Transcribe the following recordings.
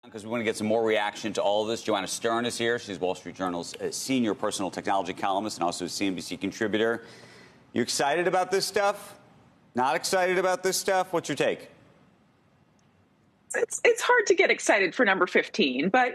Because we want to get some more reaction to all of this. Joanna Stern is here. She's Wall Street Journal's senior personal technology columnist and also a CNBC contributor. You excited about this stuff? Not excited about this stuff? What's your take? It's hard to get excited for number 15, but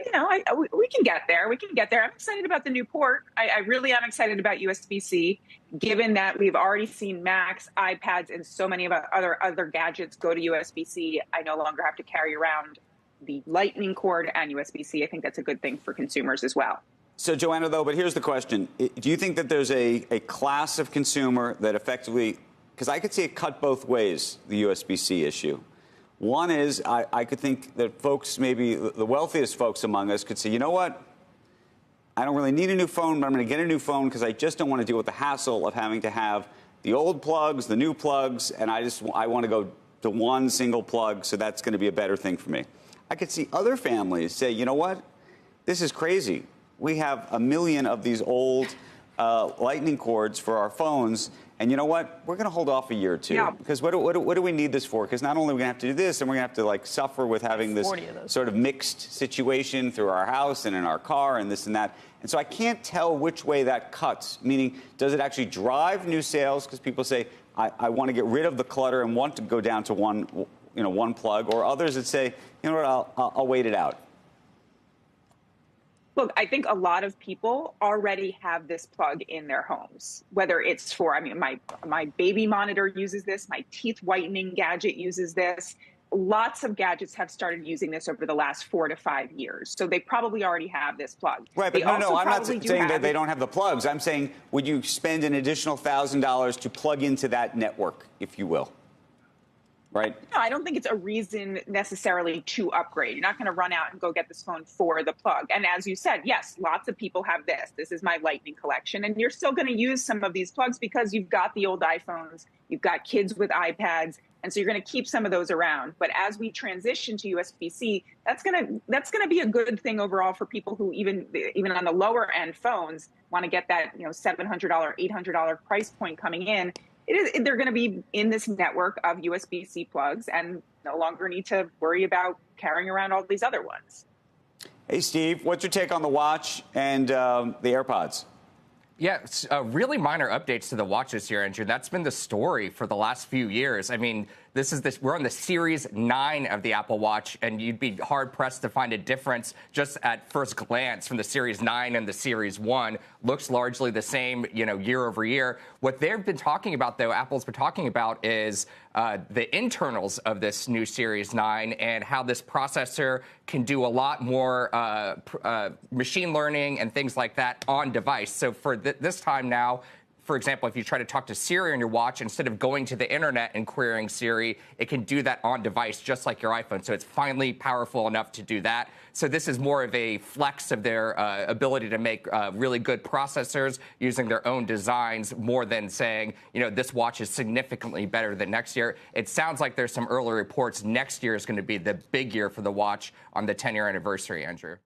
we can get there. We can get there. I'm excited about the new port. I really am excited about USB-C, given that we've already seen Macs, iPads, and so many of our other gadgets go to USB-C. I no longer have to carry around the Lightning cord and USB-C. I think that's a good thing for consumers as well. So, Joanna, though, but here's the question. Do you think that there's a class of consumer that effectively, because I could see it cut both ways, the USB-C issue. One is I could think that folks, maybe the wealthiest folks among us, could say, you know what? I don't really need a new phone, but I'm going to get a new phone because I just don't want to deal with the hassle of having to have the old plugs, the new plugs, and I want to go to one single plug, so that's going to be a better thing for me. I could see other families say, you know what? This is crazy. We have 1 million of these old lightning cords for our phones. And you know what? We're going to hold off a year or two. Yeah. Because what do we need this for? Because not only are we going to have to do this, and we're going to have to suffer with having this sort of mixed situation through our house and in our car and this and that. And so I can't tell which way that cuts. Meaning, does it actually drive new sales? Because people say, I want to get rid of the clutter and want to go down to one plug. Or others that say, you know what? I'll wait it out. Look, I think a lot of people already have this plug in their homes, whether it's for, my baby monitor uses this, my teeth whitening gadget uses this. Lots of gadgets have started using this over the last 4 to 5 years. So they probably already have this plug. Right, but no, I'm not saying that they don't have the plugs. I'm saying, would you spend an additional $1,000 to plug into that network, if you will? Right. No, I don't think it's a reason necessarily to upgrade. You're not going to run out and go get this phone for the plug. And as you said, yes, lots of people have this. This is my Lightning collection. And you're still going to use some of these plugs because you've got the old iPhones, you've got kids with iPads, and so you're going to keep some of those around. But as we transition to USB-C, that's going to be a good thing overall for people who even on the lower end phones want to get that $700, $800 price point coming in. They're going to be in this network of USB-C plugs and no longer need to worry about carrying around all these other ones. Hey, Steve, what's your take on the watch and the AirPods? Yeah, it's, really minor updates to the watch this year, Andrew. That's been the story for the last few years. I mean, we're on the Series 9 of the Apple Watch, and you'd be hard-pressed to find a difference just at first glance from the Series 9 and the Series 1. Looks largely the same, year over year. What they've been talking about, though, Apple's been talking about is the internals of this new Series 9 and how this processor can do a lot more machine learning and things like that on device. So for this time now, for example, if you try to talk to Siri on your watch, instead of going to the internet and querying Siri, it can do that on device just like your iPhone. So it's finally powerful enough to do that. So this is more of a flex of their ability to make really good processors using their own designs more than saying, this watch is significantly better than next year. It sounds like there's some early reports next year is going to be the big year for the watch on the 10-year anniversary, Andrew.